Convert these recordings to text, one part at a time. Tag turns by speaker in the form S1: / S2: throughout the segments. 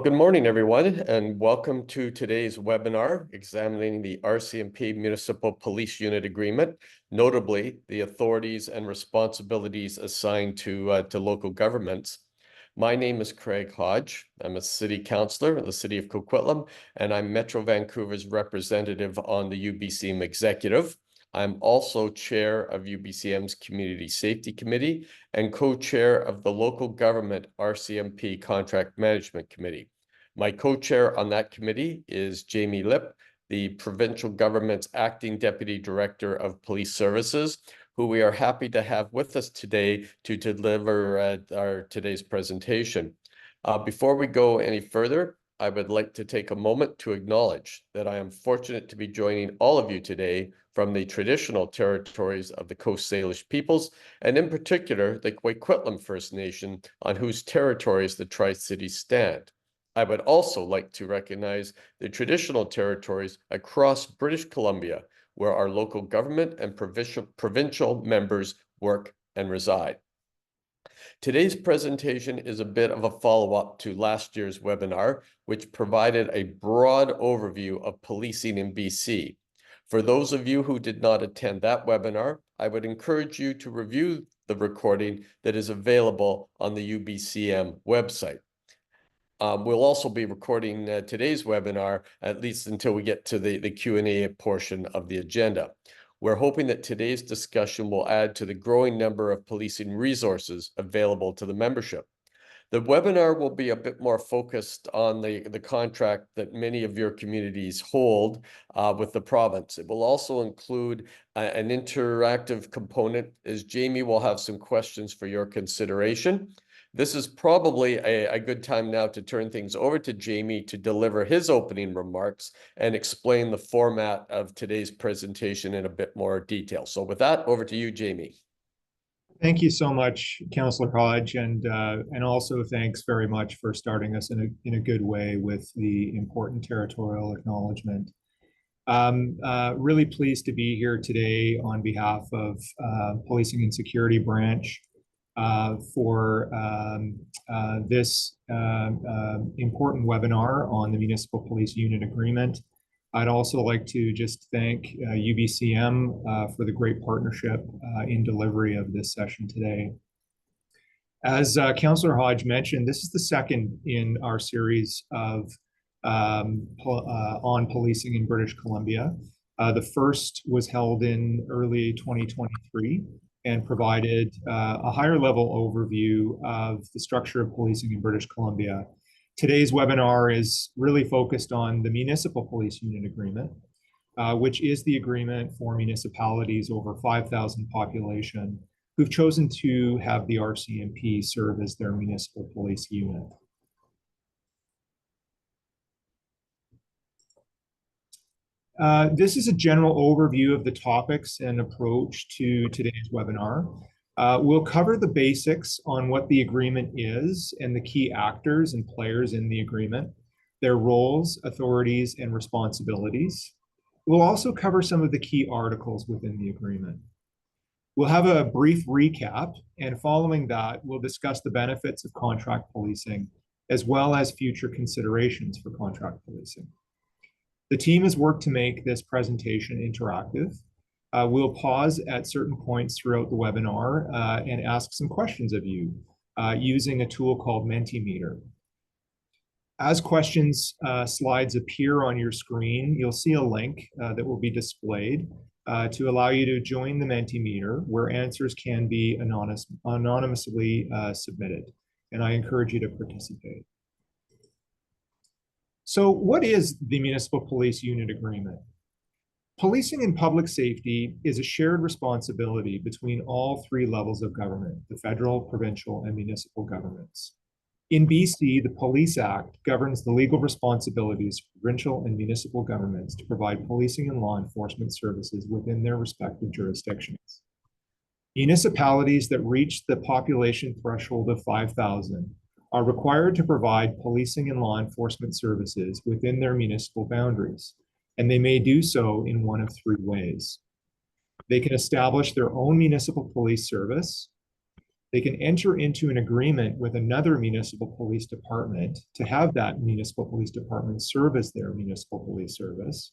S1: Good morning, everyone, and welcome to today's webinar examining the RCMP Municipal Police Unit Agreement, notably the authorities and responsibilities assigned to local governments. My name is Craig Hodge. I'm a city councillor in the city of Coquitlam, and I'm Metro Vancouver's representative on the UBCM executive. I'm also chair of UBCM's Community Safety Committee and co-chair of the Local Government RCMP Contract Management Committee. My co-chair on that committee is Jamie Lip, the provincial government's acting deputy director of police services, who we are happy to have with us today to deliver our today's presentation. Before we go any further, I would like to take a moment to acknowledge that I am fortunate to be joining all of you today from the traditional territories of the Coast Salish peoples, and in particular, the Coquitlam First Nation, on whose territories the Tri-Cities stand. I would also like to recognize the traditional territories across British Columbia, where our local government and provincial members work and reside. Today's presentation is a bit of a follow-up to last year's webinar, which provided a broad overview of policing in BC. For those of you who did not attend that webinar, I would encourage you to review the recording that is available on the UBCM website. We'll also be recording today's webinar, at least until we get to the Q&A portion of the agenda. We're hoping that today's discussion will add to the growing number of policing resources available to the membership. The webinar will be a bit more focused on the contract that many of your communities hold with the province. It will also include an interactive component, as Jamie will have some questions for your consideration. This is probably a good time now to turn things over to Jamie to deliver his opening remarks and explain the format of today's presentation in a bit more detail. So with that, over to you, Jamie.
S2: Thank you so much, Councillor Hodge, and also thanks very much for starting us in a good way with the important territorial acknowledgement. Really pleased to be here today on behalf of Policing and Security Branch for this important webinar on the Municipal Police Unit Agreement. I'd also like to just thank UBCM for the great partnership in delivery of this session today. As Councillor Hodge mentioned, this is the second in our series of on policing in British Columbia. The first was held in early 2023 and provided a higher level overview of the structure of policing in British Columbia. Today's webinar is really focused on the Municipal Police Unit Agreement, which is the agreement for municipalities over 5,000 population who've chosen to have the RCMP serve as their municipal police unit. This is a general overview of the topics and approach to today's webinar. We'll cover the basics on what the agreement is and the key actors and players in the agreement, their roles, authorities, and responsibilities. We'll also cover some of the key articles within the agreement. We'll have a brief recap, and following that, we'll discuss the benefits of contract policing, as well as future considerations for contract policing. The team has worked to make this presentation interactive. We'll pause at certain points throughout the webinar and ask some questions of you using a tool called Mentimeter. As questions slides appear on your screen, you'll see a link that will be displayed to allow you to join the Mentimeter, where answers can be anonymously submitted. And I encourage you to participate. So what is the Municipal Police Unit Agreement? Policing and public safety is a shared responsibility between all three levels of government, the federal, provincial, and municipal governments. In BC, the Police Act governs the legal responsibilities of provincial and municipal governments to provide policing and law enforcement services within their respective jurisdictions. Municipalities that reach the population threshold of 5,000 are required to provide policing and law enforcement services within their municipal boundaries, and they may do so in one of three ways. They can establish their own municipal police service, They can enter into an agreement with another municipal police department to have that municipal police department serve as their municipal police service,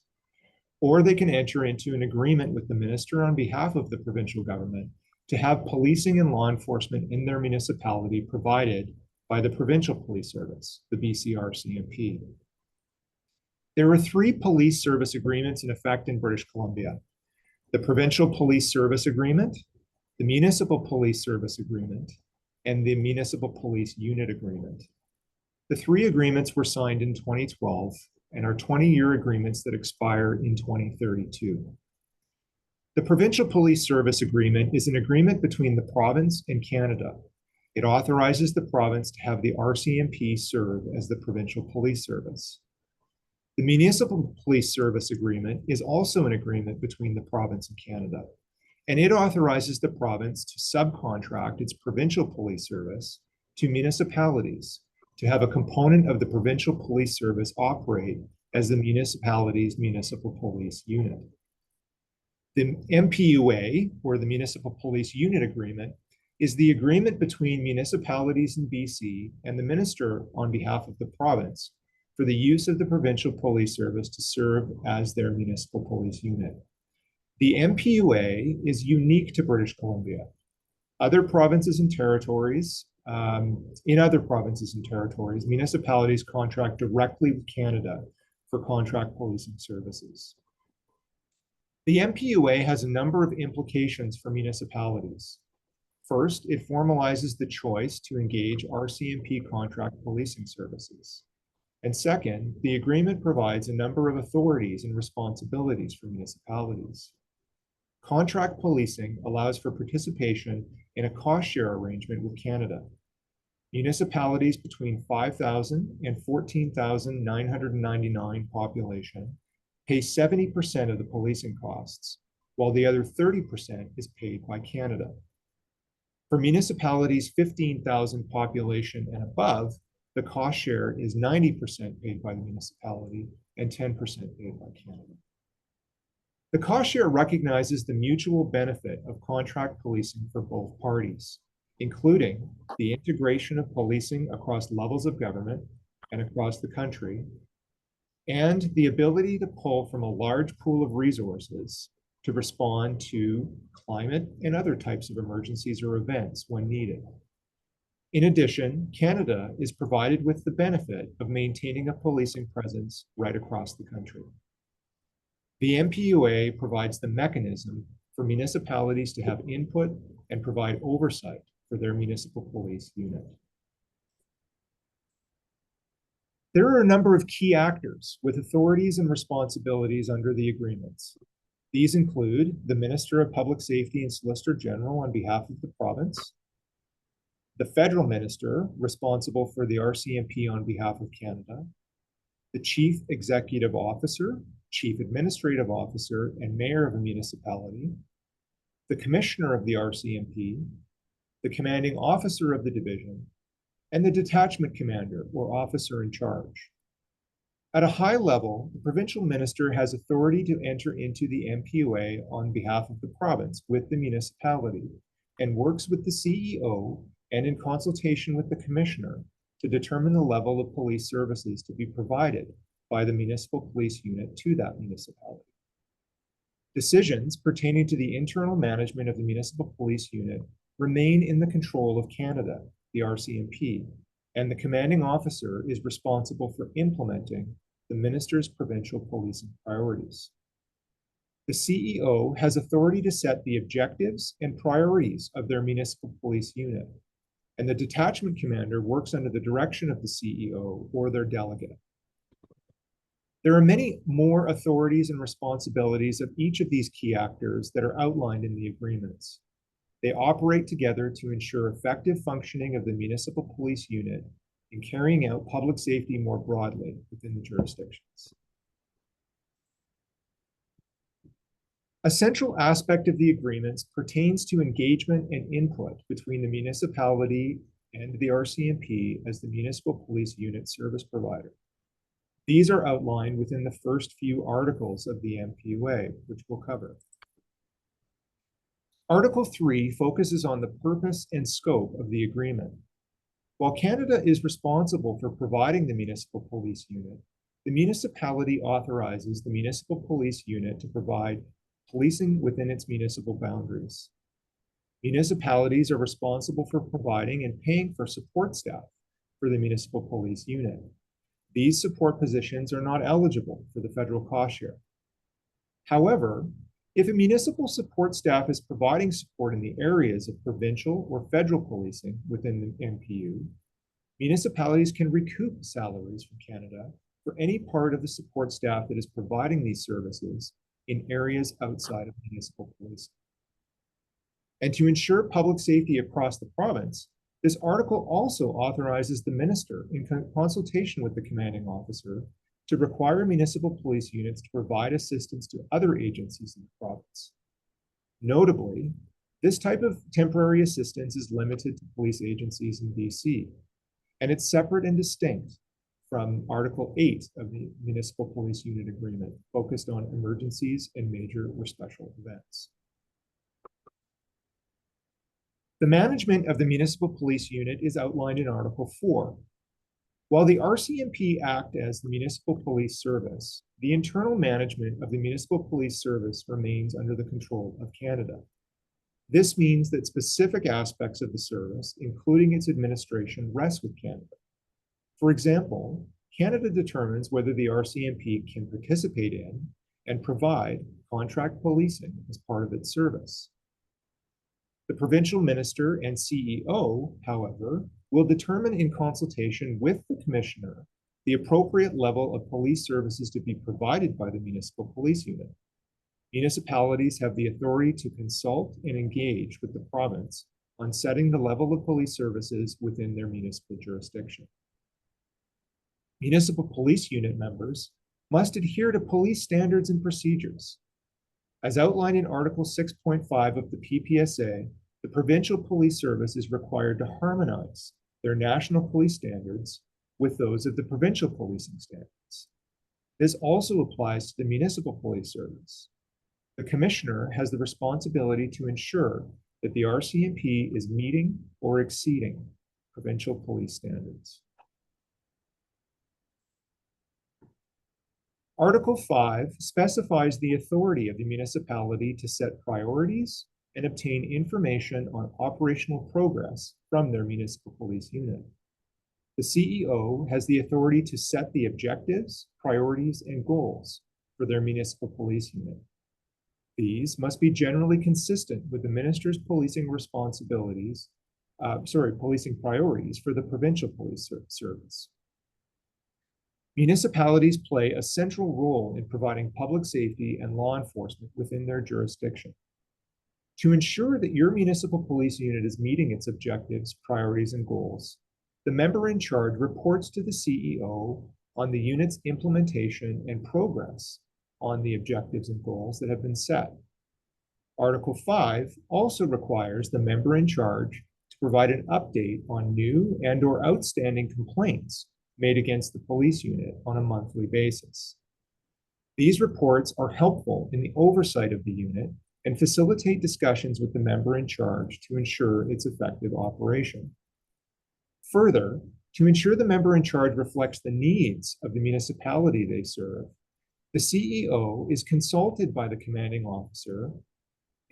S2: or they can enter into an agreement with the minister on behalf of the provincial government to have policing and law enforcement in their municipality provided by the Provincial Police Service, the BCRCMP. There are 3 police service agreements in effect in British Columbia: the Provincial Police Service Agreement, the Municipal Police Service Agreement, and the Municipal Police Unit Agreement. The 3 agreements were signed in 2012 and are 20-year agreements that expire in 2032. The Provincial Police Service Agreement is an agreement between the province and Canada. It authorizes the province to have the RCMP serve as the provincial police service. The Municipal Police Service Agreement is also an agreement between the province and Canada, and it authorizes the province to subcontract its provincial police service to municipalities to have a component of the provincial police service operate as the municipality's municipal police unit. The MPUA, or the Municipal Police Unit Agreement, is the agreement between municipalities in BC and the minister on behalf of the province for the use of the provincial police service to serve as their municipal police unit. The MPUA is unique to British Columbia. Other provinces and territories, municipalities contract directly with Canada for contract policing services. The MPUA has a number of implications for municipalities. First, it formalizes the choice to engage RCMP contract policing services. And second, the agreement provides a number of authorities and responsibilities for municipalities. Contract policing allows for participation in a cost share arrangement with Canada. Municipalities between 5,000 and 14,999 population pay 70% of the policing costs, while the other 30% is paid by Canada. For municipalities 15,000 population and above, the cost share is 90% paid by the municipality and 10% paid by Canada. The cost share recognizes the mutual benefit of contract policing for both parties, including the integration of policing across levels of government and across the country, and the ability to pull from a large pool of resources to respond to climate and other types of emergencies or events when needed. In addition, Canada is provided with the benefit of maintaining a policing presence right across the country. The MPUA provides the mechanism for municipalities to have input and provide oversight for their municipal police unit. There are a number of key actors with authorities and responsibilities under the agreements. These include the Minister of Public Safety and Solicitor General on behalf of the province, the Federal Minister responsible for the RCMP on behalf of Canada, the Chief Executive Officer, Chief Administrative Officer, and Mayor of a municipality, the Commissioner of the RCMP, the Commanding Officer of the Division, and the Detachment Commander or Officer in Charge. At a high level, the Provincial Minister has authority to enter into the MPUA on behalf of the province with the municipality and works with the CEO and in consultation with the Commissioner to determine the level of police services to be provided by the municipal police unit to that municipality. Decisions pertaining to the internal management of the municipal police unit remain in the control of Canada, the RCMP, and the commanding officer is responsible for implementing the minister's provincial policing priorities. The CEO has authority to set the objectives and priorities of their municipal police unit, and the detachment commander works under the direction of the CEO or their delegate. There are many more authorities and responsibilities of each of these key actors that are outlined in the agreements. They operate together to ensure effective functioning of the municipal police unit in carrying out public safety more broadly within the jurisdictions. A central aspect of the agreements pertains to engagement and input between the municipality and the RCMP as the municipal police unit service provider. These are outlined within the first few articles of the MPUA, which we'll cover. Article 3 focuses on the purpose and scope of the agreement. While Canada is responsible for providing the municipal police unit, the municipality authorizes the municipal police unit to provide policing within its municipal boundaries. Municipalities are responsible for providing and paying for support staff for the municipal police unit. These support positions are not eligible for the federal cost share. However, if a municipal support staff is providing support in the areas of provincial or federal policing within the MPU, municipalities can recoup salaries from Canada for any part of the support staff that is providing these services in areas outside of municipal policing. And to ensure public safety across the province, this article also authorizes the minister, in consultation with the commanding officer, to require municipal police units to provide assistance to other agencies in the province. Notably, this type of temporary assistance is limited to police agencies in BC, and it's separate and distinct from Article 8 of the Municipal Police Unit Agreement, focused on emergencies and major or special events. The management of the Municipal Police Unit is outlined in Article 4. While the RCMP act as the Municipal Police Service, the internal management of the Municipal Police Service remains under the control of Canada. This means that specific aspects of the service, including its administration, rest with Canada. For example, Canada determines whether the RCMP can participate in and provide contract policing as part of its service. The provincial minister and CEO, however, will determine in consultation with the commissioner the appropriate level of police services to be provided by the municipal police unit. Municipalities have the authority to consult and engage with the province on setting the level of police services within their municipal jurisdiction. Municipal police unit members must adhere to police standards and procedures. As outlined in Article 6.5 of the PPSA, the provincial police service is required to harmonize their national police standards with those of the provincial policing standards. This also applies to the municipal police service. The commissioner has the responsibility to ensure that the RCMP is meeting or exceeding provincial police standards. Article 5 specifies the authority of the municipality to set priorities and obtain information on operational progress from their municipal police unit. The CEO has the authority to set the objectives, priorities, and goals for their municipal police unit. These must be generally consistent with the minister's policing responsibilities, policing priorities for the provincial police service. Municipalities play a central role in providing public safety and law enforcement within their jurisdiction. To ensure that your municipal police unit is meeting its objectives, priorities, and goals, the member in charge reports to the CEO on the unit's implementation and progress on the objectives and goals that have been set. Article 5 also requires the member in charge to provide an update on new and/or outstanding complaints made against the police unit on a monthly basis. These reports are helpful in the oversight of the unit and facilitate discussions with the member in charge to ensure its effective operation. Further, to ensure the member in charge reflects the needs of the municipality they serve, the CEO is consulted by the commanding officer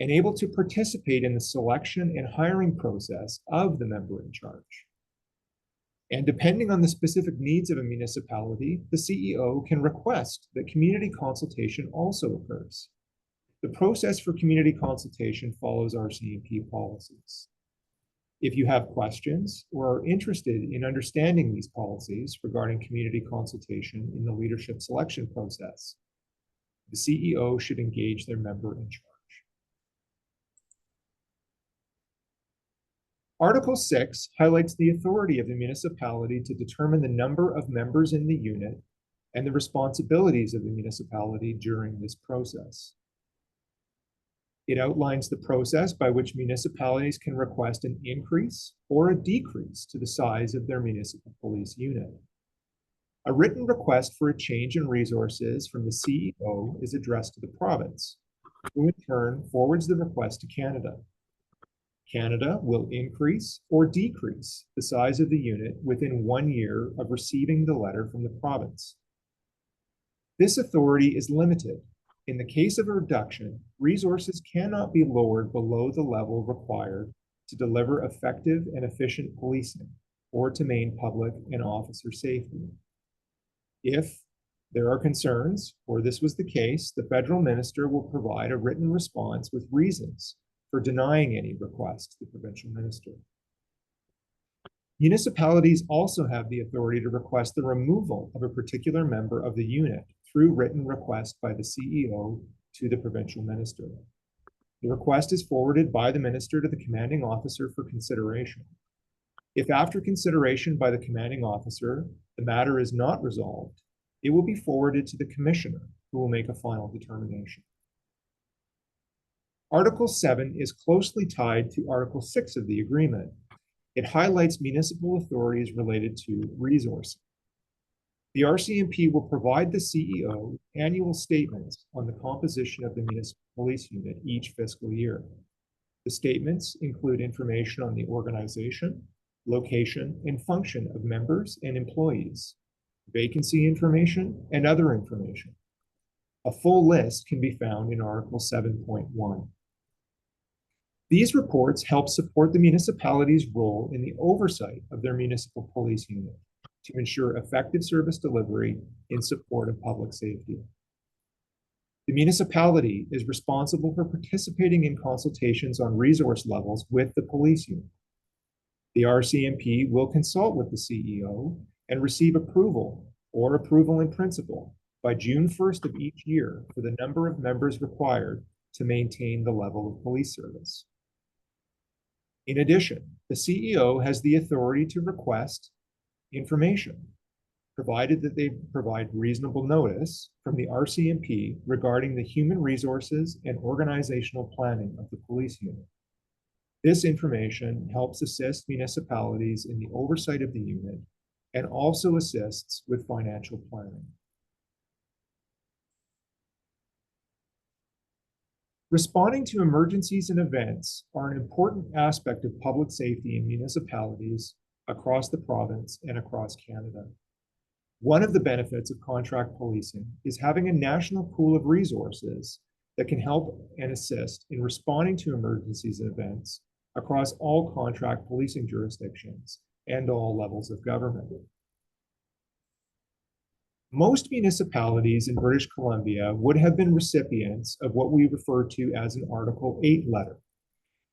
S2: and able to participate in the selection and hiring process of the member in charge. And depending on the specific needs of a municipality, the CEO can request that community consultation also occurs. The process for community consultation follows RCMP policies. If you have questions or are interested in understanding these policies regarding community consultation in the leadership selection process, the CEO should engage their member in charge. Article 6 highlights the authority of the municipality to determine the number of members in the unit and the responsibilities of the municipality during this process. It outlines the process by which municipalities can request an increase or a decrease to the size of their municipal police unit. A written request for a change in resources from the CEO is addressed to the province, who in turn forwards the request to Canada. Canada will increase or decrease the size of the unit within 1 year of receiving the letter from the province. This authority is limited. In the case of a reduction, resources cannot be lowered below the level required to deliver effective and efficient policing or to maintain public and officer safety. If there are concerns, or this was the case, the federal minister will provide a written response with reasons for denying any request to the provincial minister. Municipalities also have the authority to request the removal of a particular member of the unit through written request by the CEO to the provincial minister. The request is forwarded by the minister to the commanding officer for consideration. If after consideration by the commanding officer, the matter is not resolved, it will be forwarded to the commissioner, who will make a final determination. Article 7 is closely tied to Article 6 of the agreement. It highlights municipal authorities related to resources. The RCMP will provide the CEO annual statements on the composition of the Municipal Police Unit each fiscal year. The statements include information on the organization, location, and function of members and employees, vacancy information, and other information. A full list can be found in Article 7.1. These reports help support the municipality's role in the oversight of their municipal police unit to ensure effective service delivery in support of public safety. The municipality is responsible for participating in consultations on resource levels with the police unit. The RCMP will consult with the CEO and receive approval or approval in principle by June 1st of each year for the number of members required to maintain the level of police service. In addition, the CEO has the authority to request information, provided that they provide reasonable notice from the RCMP regarding the human resources and organizational planning of the police unit. This information helps assist municipalities in the oversight of the unit and also assists with financial planning. Responding to emergencies and events are an important aspect of public safety in municipalities across the province and across Canada. One of the benefits of contract policing is having a national pool of resources that can help and assist in responding to emergencies and events across all contract policing jurisdictions and all levels of government. Most municipalities in British Columbia would have been recipients of what we refer to as an Article 8 letter.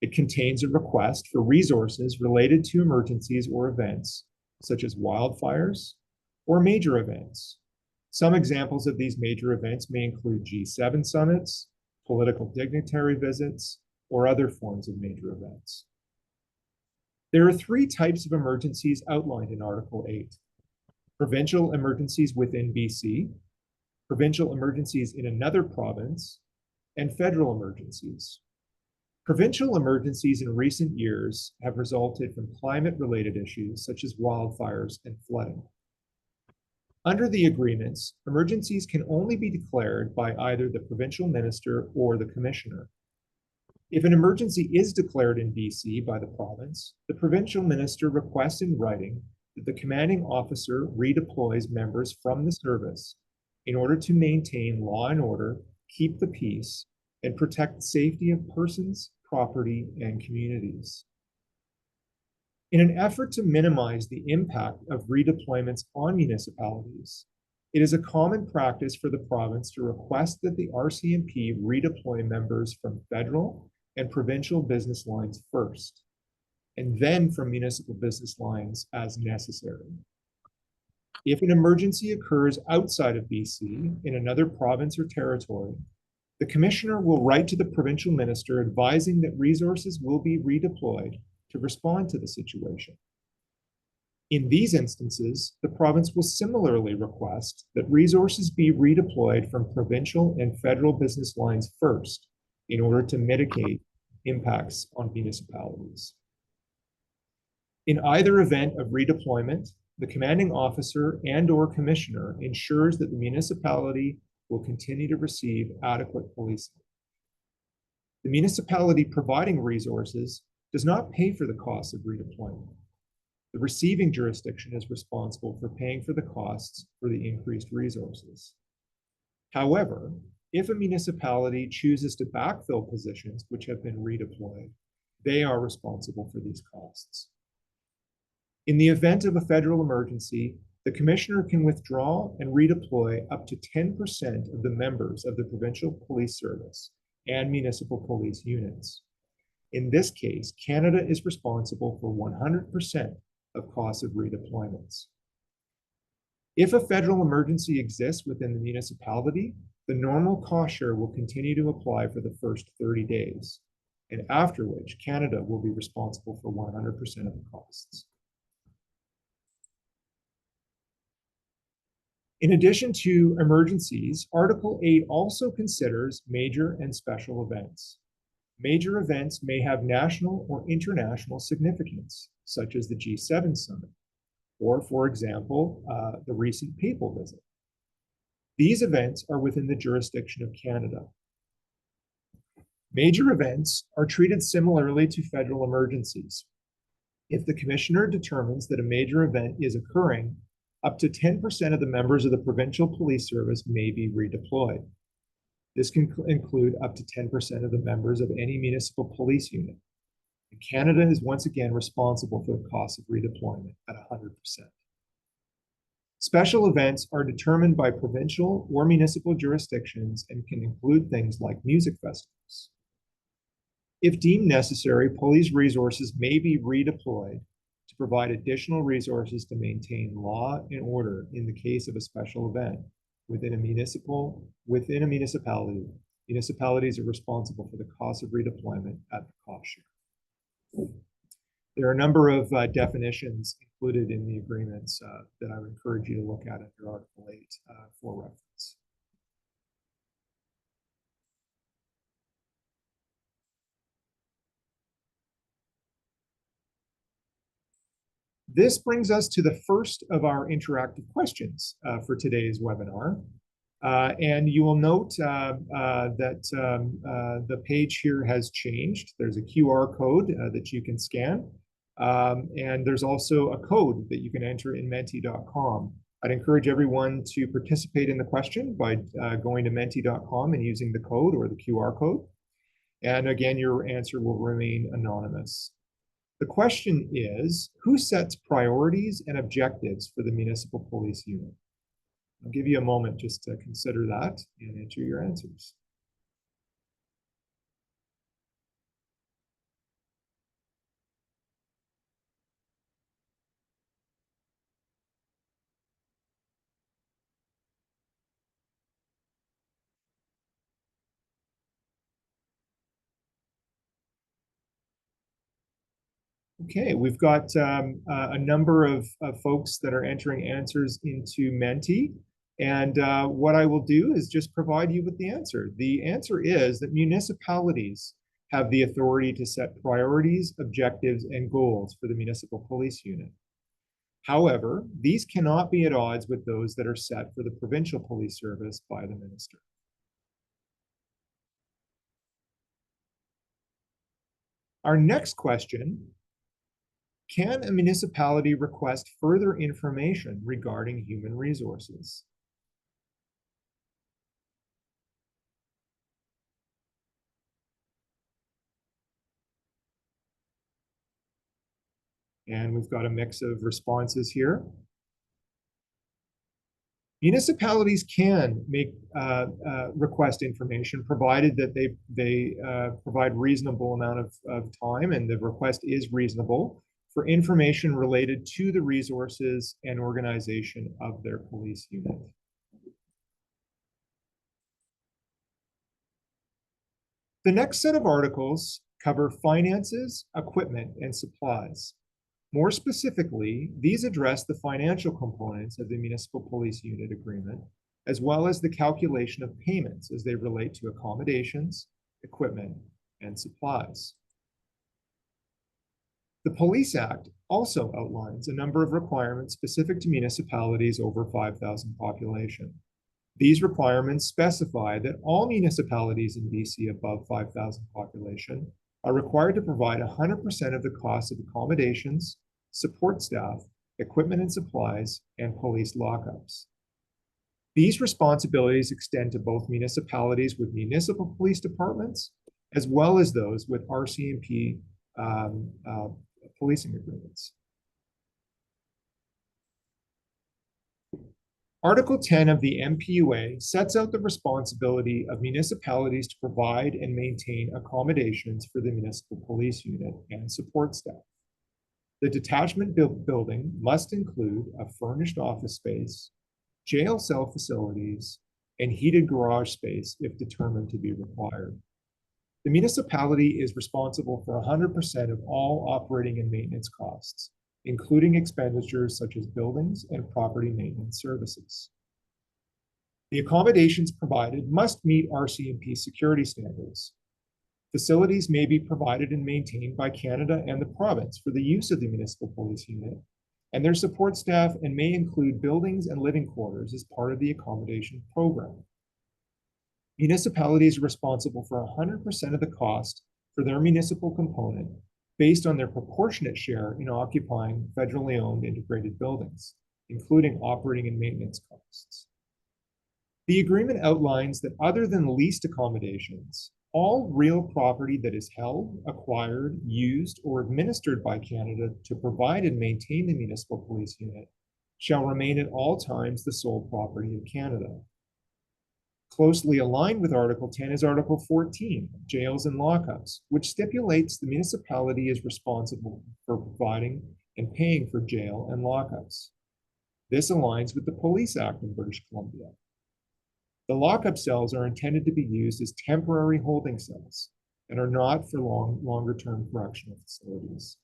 S2: It contains a request for resources related to emergencies or events, such as wildfires or major events. Some examples of these major events may include G7 summits, political dignitary visits, or other forms of major events. There are 3 types of emergencies outlined in Article 8. Provincial emergencies within BC, provincial emergencies in another province, and federal emergencies. Provincial emergencies in recent years have resulted from climate-related issues such as wildfires and flooding. Under the agreements, emergencies can only be declared by either the provincial minister or the commissioner. If an emergency is declared in BC by the province, the provincial minister requests in writing that the commanding officer redeploys members from the service in order to maintain law and order, keep the peace, and protect the safety of persons, property, and communities. In an effort to minimize the impact of redeployments on municipalities, it is a common practice for the province to request that the RCMP redeploy members from federal and provincial business lines first, and then from municipal business lines as necessary. If an emergency occurs outside of BC in another province or territory, the commissioner will write to the provincial minister advising that resources will be redeployed to respond to the situation. In these instances, the province will similarly request that resources be redeployed from provincial and federal business lines first in order to mitigate impacts on municipalities. In either event of redeployment, the commanding officer and/or commissioner ensures that the municipality will continue to receive adequate policing. The municipality providing resources does not pay for the costs of redeployment. The receiving jurisdiction is responsible for paying for the costs for the increased resources. However, if a municipality chooses to backfill positions which have been redeployed, they are responsible for these costs. In the event of a federal emergency, the commissioner can withdraw and redeploy up to 10% of the members of the provincial police service and municipal police units. In this case, Canada is responsible for 100% of costs of redeployments. If a federal emergency exists within the municipality, the normal cost share will continue to apply for the first 30 days, and after which Canada will be responsible for 100% of the costs. In addition to emergencies, Article 8 also considers major and special events. Major events may have national or international significance, such as the G7 summit, or, for example, the recent papal visit. These events are within the jurisdiction of Canada. Major events are treated similarly to federal emergencies. If the commissioner determines that a major event is occurring, up to 10% of the members of the provincial police service may be redeployed. This can include up to 10% of the members of any municipal police unit. And Canada is once again responsible for the cost of redeployment at 100%. Special events are determined by provincial or municipal jurisdictions and can include things like music festivals. If deemed necessary, police resources may be redeployed to provide additional resources to maintain law and order in the case of a special event within a municipality. Municipalities are responsible for the cost of redeployment at the cost share. There are a number of definitions included in the agreements that I would encourage you to look at under Article 8 for reference. This brings us to the first of our interactive questions for today's webinar. And you will note that the page here has changed. There's a QR code that you can scan. And there's also a code that you can enter in menti.com. I'd encourage everyone to participate in the question by going to menti.com and using the code or the QR code. And again, your answer will remain anonymous. The question is, who sets priorities and objectives for the municipal police unit? I'll give you a moment just to consider that and enter your answers. Okay, we've got a number of folks that are entering answers into Menti. And what I will do is just provide you with the answer. The answer is that municipalities have the authority to set priorities, objectives, and goals for the municipal police unit. However, these cannot be at odds with those that are set for the provincial police service by the minister. Our next question: can a municipality request further information regarding human resources? And we've got a mix of responses here. Municipalities can make request information provided that they provide reasonable amount of time, and the request is reasonable, for information related to the resources and organization of their police unit. The next set of articles cover finances, equipment, and supplies. More specifically, these address the financial components of the Municipal Police Unit Agreement, as well as the calculation of payments as they relate to accommodations, equipment, and supplies. The Police Act also outlines a number of requirements specific to municipalities over 5,000 population. These requirements specify that all municipalities in BC above 5,000 population are required to provide 100% of the cost of accommodations, support staff, equipment and supplies, and police lockups. These responsibilities extend to both municipalities with municipal police departments, as well as those with RCMP policing agreements. Article 10 of the MPUA sets out the responsibility of municipalities to provide and maintain accommodations for the municipal police unit and support staff. The detachment building must include a furnished office space, jail cell facilities, and heated garage space if determined to be required. The municipality is responsible for 100% of all operating and maintenance costs, including expenditures such as buildings and property maintenance services. The accommodations provided must meet RCMP security standards. Facilities may be provided and maintained by Canada and the province for the use of the municipal police unit and their support staff, and may include buildings and living quarters as part of the accommodation program. Municipalities are responsible for 100% of the cost for their municipal component based on their proportionate share in occupying federally owned integrated buildings, including operating and maintenance costs. The agreement outlines that other than leased accommodations, all real property that is held, acquired, used, or administered by Canada to provide and maintain the municipal police unit shall remain at all times the sole property of Canada. Closely aligned with Article 10 is Article 14, jails and lockups, which stipulates the municipality is responsible for providing and paying for jail and lockups. This aligns with the Police Act in British Columbia. The lockup cells are intended to be used as temporary holding cells and are not for longer-term correctional facilities.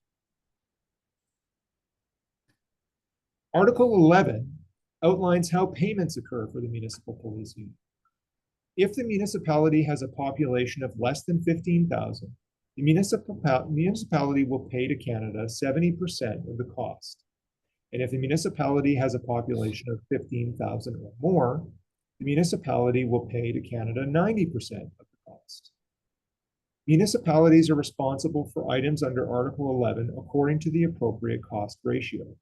S2: Article 11 outlines how payments occur for the municipal police unit. If the municipality has a population of less than 15,000, the municipality will pay to Canada 70% of the cost. And if the municipality has a population of 15,000 or more, the municipality will pay to Canada 90% of the cost. Municipalities are responsible for items under Article 11 according to the appropriate cost ratio.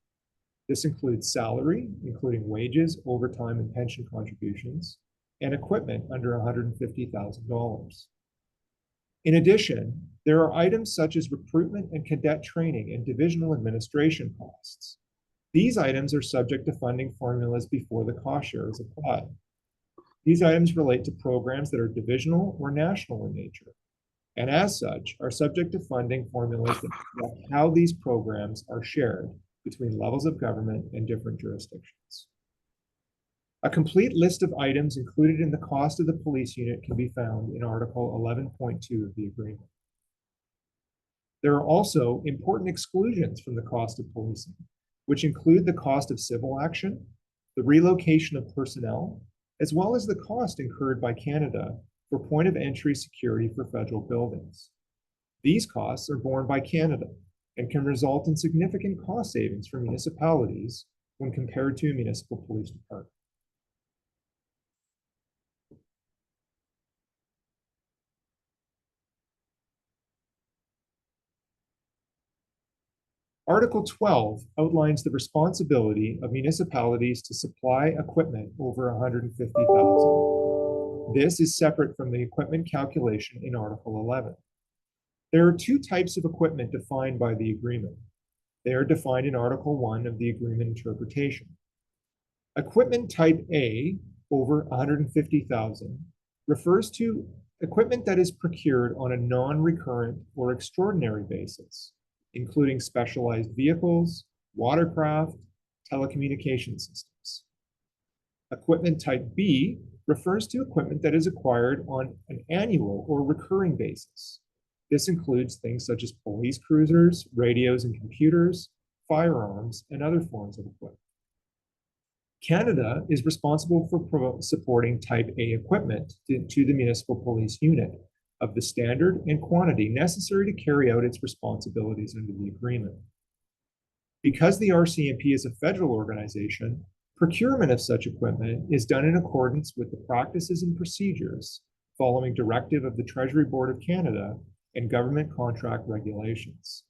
S2: This includes salary, including wages, overtime, and pension contributions, and equipment under $150,000. In addition, there are items such as recruitment and cadet training and divisional administration costs. These items are subject to funding formulas before the cost share is applied. These items relate to programs that are divisional or national in nature, and as such, are subject to funding formulas that reflect how these programs are shared between levels of government and different jurisdictions. A complete list of items included in the cost of the police unit can be found in Article 11.2 of the agreement. There are also important exclusions from the cost of policing, which include the cost of civil action, the relocation of personnel, as well as the cost incurred by Canada for point of entry security for federal buildings. These costs are borne by Canada and can result in significant cost savings for municipalities when compared to a municipal police department. Article 12 outlines the responsibility of municipalities to supply equipment over $150,000. This is separate from the equipment calculation in Article 11. There are two types of equipment defined by the agreement. They are defined in Article 1 of the agreement interpretation. Equipment type A, over $150,000, refers to equipment that is procured on a non-recurrent or extraordinary basis, including specialized vehicles, watercraft, telecommunication systems. Equipment type B refers to equipment that is acquired on an annual or recurring basis. This includes things such as police cruisers, radios and computers, firearms, and other forms of equipment. Canada is responsible for supporting type A equipment to the municipal police unit of the standard and quantity necessary to carry out its responsibilities under the agreement. Because the RCMP is a federal organization, Procurement of such equipment is done in accordance with the practices and procedures following directive of the Treasury Board of Canada and government contract regulations.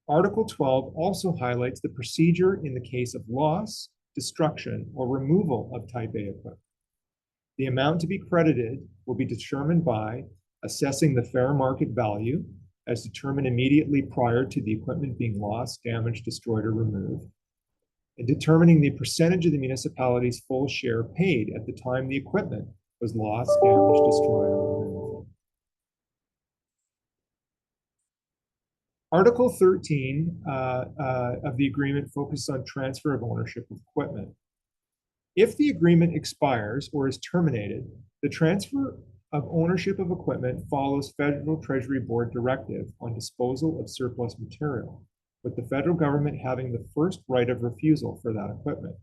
S2: Article 12 also highlights the procedure in the case of loss, destruction, or removal of Type A equipment. The amount to be credited will be determined by assessing the fair market value as determined immediately prior to the equipment being lost, damaged, destroyed, or removed, and determining the percentage of the municipality's full share paid at the time the equipment was lost, damaged, destroyed, or removed. Article 13 of the agreement focuses on transfer of ownership of equipment. If the agreement expires or is terminated, the transfer of ownership of equipment follows Federal Treasury Board directive on disposal of surplus material, with the federal government having the first right of refusal for that equipment.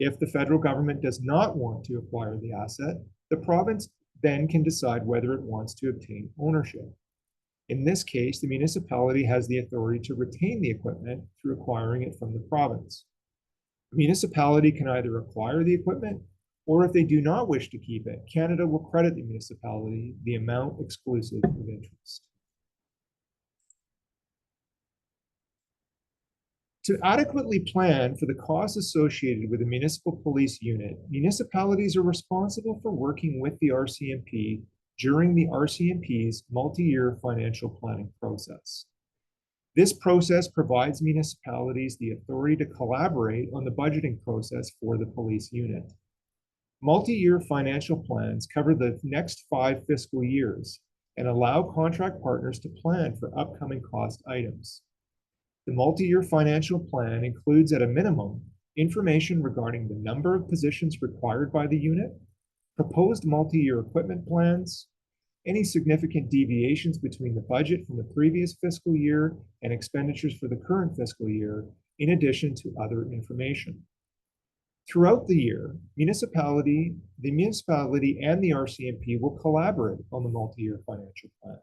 S2: If the federal government does not want to acquire the asset, the province then can decide whether it wants to obtain ownership. In this case, the municipality has the authority to retain the equipment through acquiring it from the province. The municipality can either acquire the equipment, or if they do not wish to keep it, Canada will credit the municipality the amount exclusive of interest. To adequately plan for the costs associated with a municipal police unit, municipalities are responsible for working with the RCMP during the RCMP's multi-year financial planning process. This process provides municipalities the authority to collaborate on the budgeting process for the police unit. Multi-year financial plans cover the next 5 fiscal years and allow contract partners to plan for upcoming cost items. The multi-year financial plan includes, at a minimum, information regarding the number of positions required by the unit, proposed multi-year equipment plans, any significant deviations between the budget from the previous fiscal year and expenditures for the current fiscal year, in addition to other information. Throughout the year, the municipality and the RCMP will collaborate on the multi-year financial plan.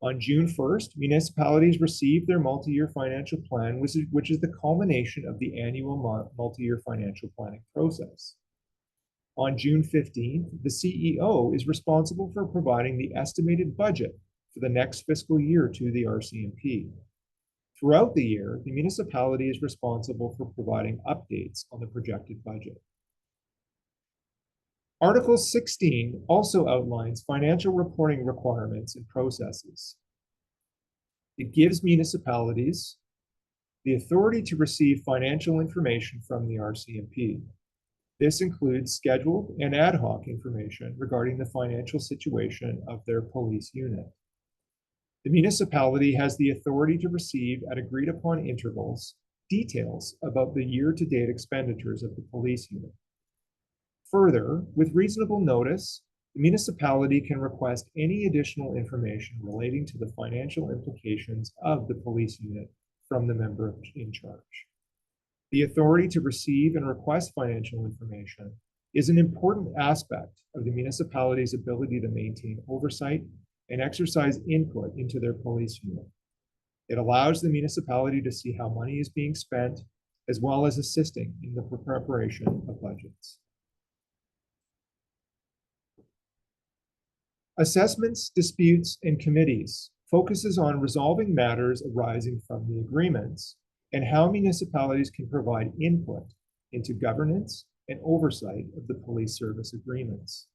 S2: On June 1st, municipalities received their multi-year financial plan, which is the culmination of the annual multi-year financial planning process. On June 15th, the CEO is responsible for providing the estimated budget for the next fiscal year to the RCMP. Throughout the year, the municipality is responsible for providing updates on the projected budget. Article 16 also outlines financial reporting requirements and processes. It gives municipalities the authority to receive financial information from the RCMP. This includes scheduled and ad hoc information regarding the financial situation of their police unit. The municipality has the authority to receive at agreed upon intervals details about the year-to-date expenditures of the police unit. Further, with reasonable notice, the municipality can request any additional information relating to the financial implications of the police unit from the member in charge. The authority to receive and request financial information is an important aspect of the municipality's ability to maintain oversight and exercise input into their police unit. It allows the municipality to see how money is being spent, as well as assisting in the preparation of budgets. Assessments, disputes, and committees focuses on resolving matters arising from the agreements and how municipalities can provide input into governance and oversight of the police service agreements.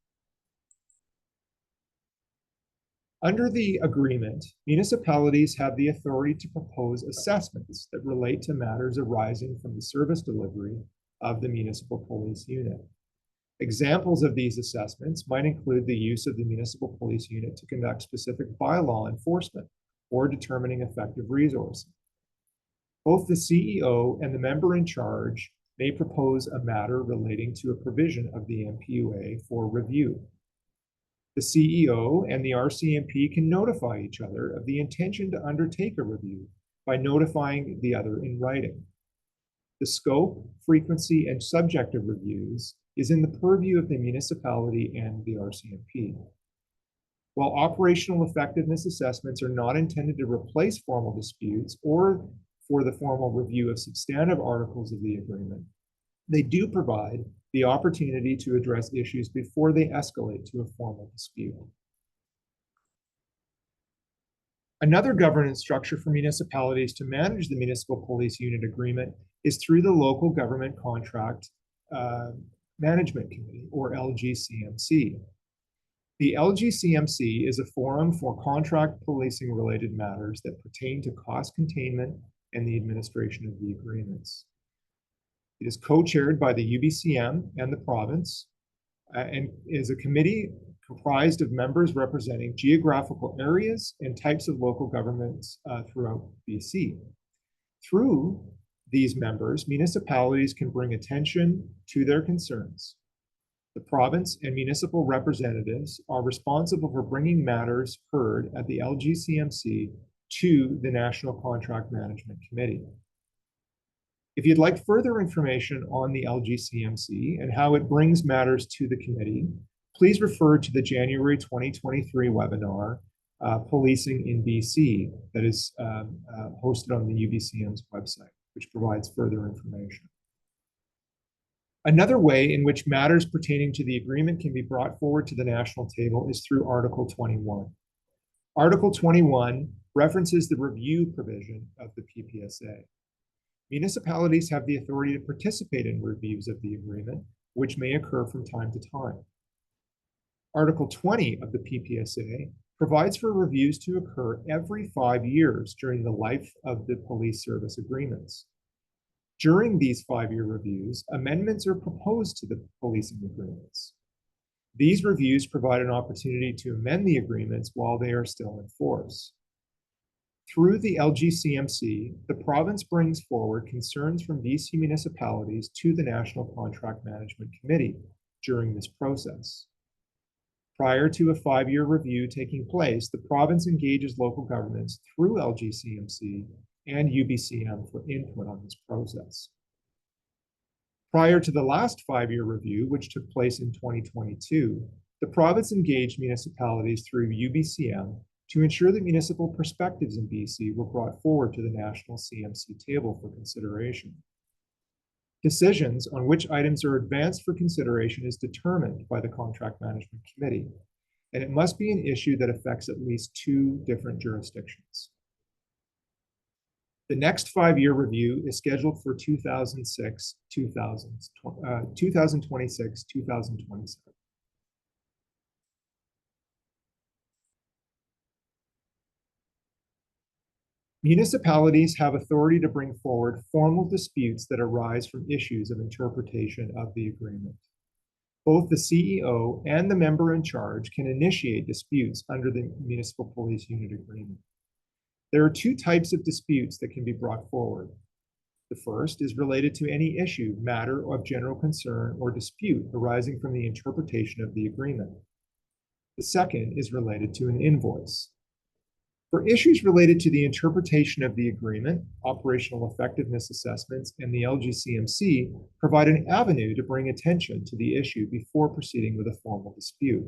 S2: Under the agreement, municipalities have the authority to propose assessments that relate to matters arising from the service delivery of the municipal police unit. Examples of these assessments might include the use of the municipal police unit to conduct specific bylaw enforcement or determining effective resourcing. Both the CEO and the member in charge may propose a matter relating to a provision of the MPUA for review. The CEO and the RCMP can notify each other of the intention to undertake a review by notifying the other in writing. The scope, frequency, and subject of reviews is in the purview of the municipality and the RCMP. While operational effectiveness assessments are not intended to replace formal disputes or for the formal review of substantive articles of the agreement, They do provide the opportunity to address issues before they escalate to a formal dispute. Another governance structure for municipalities to manage the Municipal Police Unit Agreement is through the Local Government Contract Management Committee, or LGCMC. The LGCMC is a forum for contract policing related matters that pertain to cost containment and the administration of the agreements. It is co-chaired by the UBCM and the province, and is a committee comprised of members representing geographical areas and types of local governments throughout BC. Through these members, municipalities can bring attention to their concerns. The province and municipal representatives are responsible for bringing matters heard at the LGCMC to the National Contract Management Committee. If you'd like further information on the LGCMC and how it brings matters to the committee, please refer to the January 2023 webinar, Policing in BC, that is hosted on the UBCM's website, which provides further information. Another way in which matters pertaining to the agreement can be brought forward to the national table is through Article 21. Article 21 references the review provision of the PPSA. Municipalities have the authority to participate in reviews of the agreement, which may occur from time to time. Article 20 of the PPSA provides for reviews to occur every 5 years during the life of the police service agreements. During these 5-year reviews, amendments are proposed to the policing agreements. These reviews provide an opportunity to amend the agreements while they are still in force. Through the LGCMC, the province brings forward concerns from BC municipalities to the National Contract Management Committee during this process. Prior to a 5-year review taking place, the province engages local governments through LGCMC and UBCM for input on this process. Prior to the last 5-year review, which took place in 2022, the province engaged municipalities through UBCM to ensure that municipal perspectives in BC were brought forward to the national CMC table for consideration. Decisions on which items are advanced for consideration is determined by the Contract Management Committee, and it must be an issue that affects at least 2 different jurisdictions. The next 5-year review is scheduled for 2026, 2027. Municipalities have authority to bring forward formal disputes that arise from issues of interpretation of the agreement. Both the CEO and the member in charge can initiate disputes under the Municipal Police Unit Agreement. There are 2 types of disputes that can be brought forward. The first is related to any issue, matter of general concern, or dispute arising from the interpretation of the agreement. The second is related to an invoice. For issues related to the interpretation of the agreement, operational effectiveness assessments and the LGCMC provide an avenue to bring attention to the issue before proceeding with a formal dispute.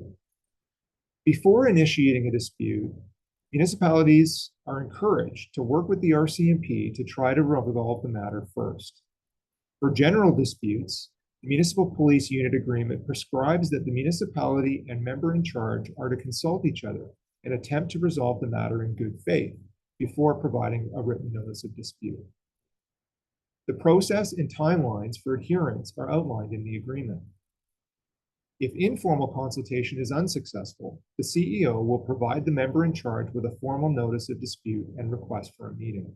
S2: Before initiating a dispute, municipalities are encouraged to work with the RCMP to try to resolve the matter first. For general disputes, the Municipal Police Unit Agreement prescribes that the municipality and member in charge are to consult each other and attempt to resolve the matter in good faith before providing a written notice of dispute. The process and timelines for adherence are outlined in the agreement. If informal consultation is unsuccessful, the CEO will provide the member in charge with a formal notice of dispute and request for a meeting.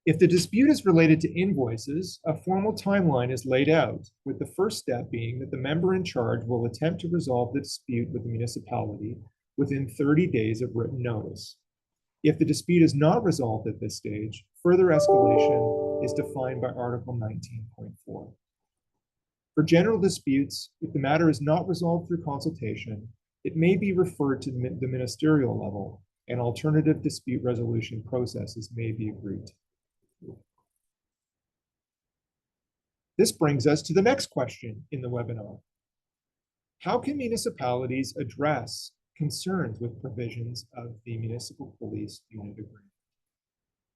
S2: If the dispute is related to invoices, a formal timeline is laid out, with the first step being that the member in charge will attempt to resolve the dispute with the municipality within 30 days of written notice. If the dispute is not resolved at this stage, further escalation is defined by Article 19.4. For general disputes, if the matter is not resolved through consultation, it may be referred to the ministerial level, and alternative dispute resolution processes may be agreed to. This brings us to the next question in the webinar. How can municipalities address concerns with provisions of the Municipal Police Unit Agreement?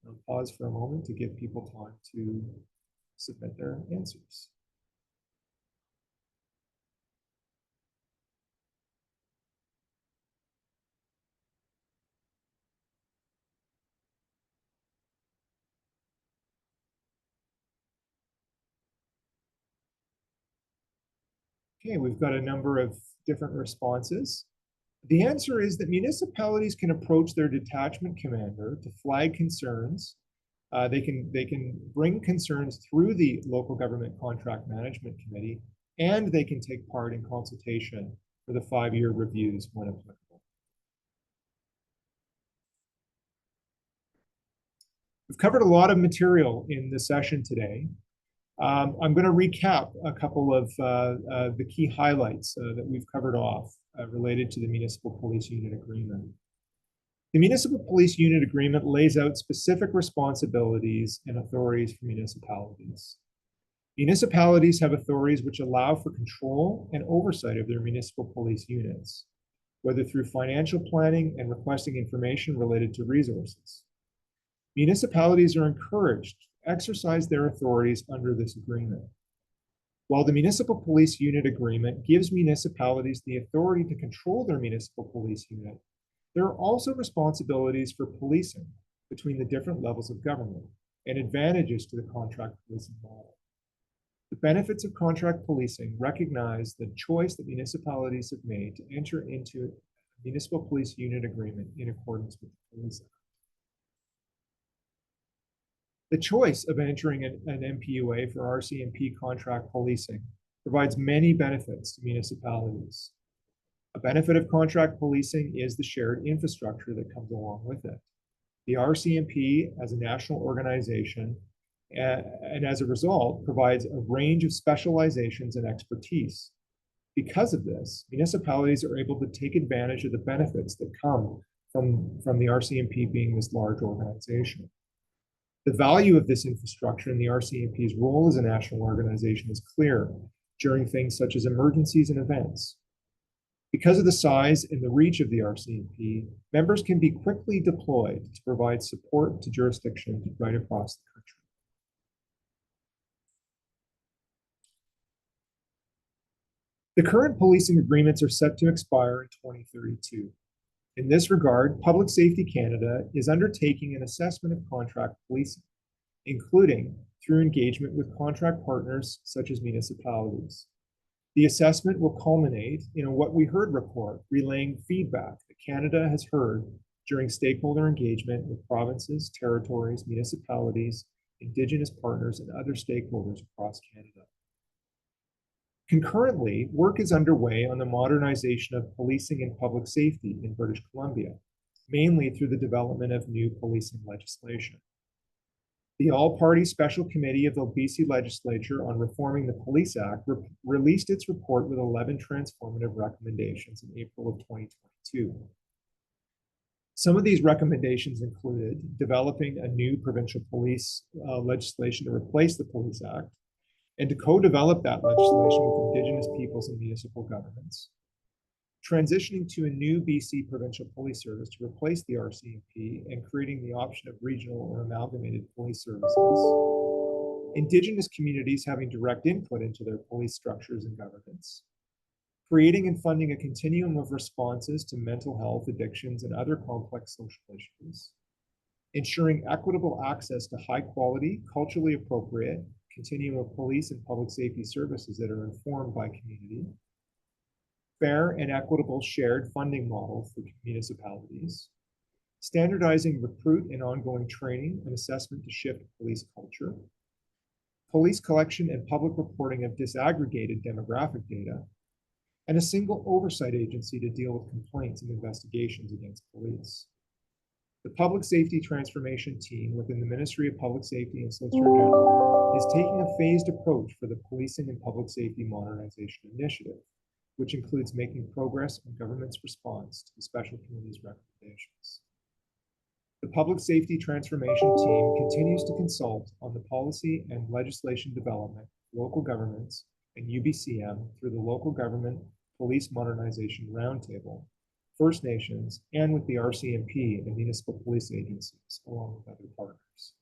S2: I'll pause for a moment to give people time to submit their answers. Okay, we've got a number of different responses. The answer is that municipalities can approach their detachment commander to flag concerns. They can bring concerns through the local government contract management committee, and they can take part in consultation for the 5-year reviews when applicable. We've covered a lot of material in the session today. I'm going to recap a couple of the key highlights that we've covered off related to the Municipal Police Unit Agreement. The Municipal Police Unit Agreement lays out specific responsibilities and authorities for municipalities. Municipalities have authorities which allow for control and oversight of their municipal police units, whether through financial planning and requesting information related to resources. Municipalities are encouraged to exercise their authorities under this agreement. While the Municipal Police Unit Agreement gives municipalities the authority to control their municipal police unit, there are also responsibilities for policing between the different levels of government and advantages to the contract policing model. The benefits of contract policing recognize the choice that municipalities have made to enter into a Municipal Police Unit Agreement in accordance with the Police Act. The choice of entering an MPUA for RCMP contract policing provides many benefits to municipalities. A benefit of contract policing is the shared infrastructure that comes along with it. The RCMP, as a national organization, and as a result, provides a range of specializations and expertise. Because of this, municipalities are able to take advantage of the benefits that come from the RCMP being this large organization. The value of this infrastructure and the RCMP's role as a national organization is clear during things such as emergencies and events. Because of the size and the reach of the RCMP, members can be quickly deployed to provide support to jurisdictions right across the country. The current policing agreements are set to expire in 2032. In this regard, Public Safety Canada is undertaking an assessment of contract policing, including through engagement with contract partners such as municipalities. The assessment will culminate in a What We Heard report, relaying feedback that Canada has heard during stakeholder engagement with provinces, territories, municipalities, Indigenous partners, and other stakeholders across Canada. Concurrently, work is underway on the modernization of policing and public safety in British Columbia, mainly through the development of new policing legislation. The All-Party Special Committee of the BC Legislature on Reforming the Police Act released its report with 11 transformative recommendations in April of 2022. Some of these recommendations included developing a new provincial police legislation to replace the Police Act, and to co-develop that legislation with Indigenous peoples and municipal governments, transitioning to a new BC Provincial Police Service to replace the RCMP and creating the option of regional or amalgamated police services, Indigenous communities having direct input into their police structures and governance, creating and funding a continuum of responses to mental health, addictions, and other complex social issues, ensuring equitable access to high quality, culturally appropriate continuum of police and public safety services that are informed by community, fair and equitable shared funding model for municipalities, standardizing recruit and ongoing training and assessment to shift police culture, police collection and public reporting of disaggregated demographic data, and a single oversight agency to deal with complaints and investigations against police. The Public Safety Transformation Team within the Ministry of Public Safety and Solicitor General is taking a phased approach for the Policing and Public Safety Modernization Initiative, which includes making progress on government's response to the Special Committee's recommendations. The Public Safety Transformation Team continues to consult on the policy and legislation development, local governments, and UBCM through the Local Government Police Modernization Roundtable, First Nations, and with the RCMP and municipal police agencies, along with other partners.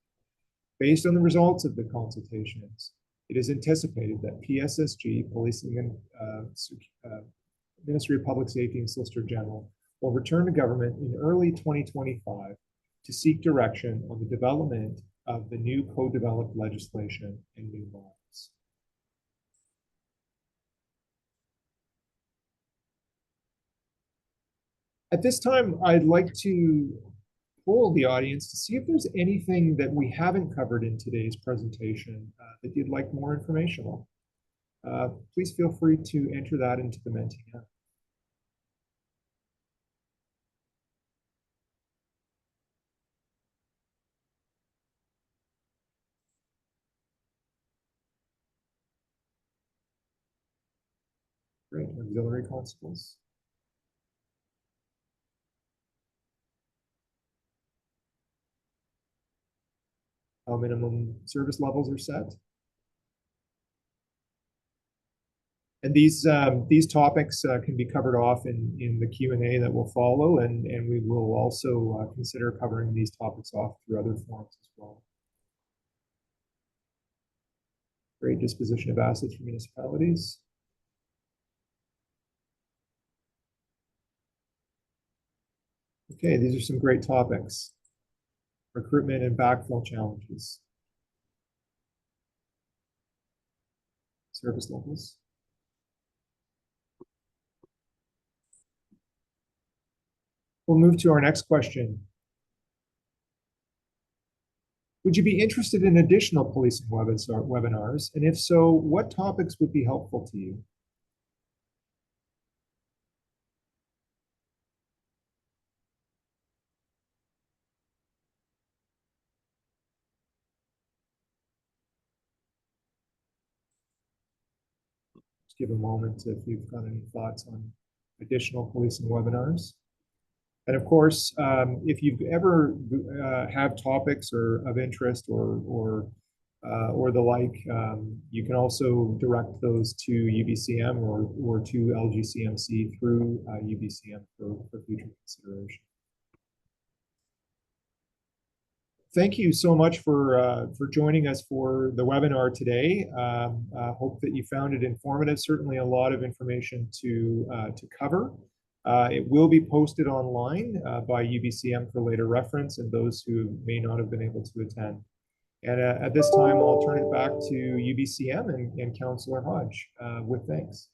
S2: Based on the results of the consultations, it is anticipated that PSSG, Policing and Ministry of Public Safety and Solicitor General, will return to government in early 2025 to seek direction on the development of the new co-developed legislation and new laws. At this time, I'd like to poll the audience to see if there's anything that we haven't covered in today's presentation that you'd like more information on. Please feel free to enter that into the Menti app. Great, auxiliary constables. How minimum service levels are set. And these topics can be covered off in the Q&A that will follow, and we will also consider covering these topics off through other forums as well. Great disposition of assets for municipalities. Okay, these are some great topics. Recruitment and backfill challenges. Service levels. We'll move to our next question. Would you be interested in additional policing webinars? And if so, what topics would be helpful to you? Just give a moment if you've got any thoughts on additional policing webinars. And of course, if you've ever have topics or of interest or the like, you can also direct those to UBCM or to LGCMC through UBCM for future consideration. Thank you so much for joining us for the webinar today. Hope that you found it informative. Certainly a lot of information to cover. It will be posted online by UBCM for later reference and those who may not have been able to attend. And at this time, I'll turn it back to UBCM and Councillor Hodge with thanks.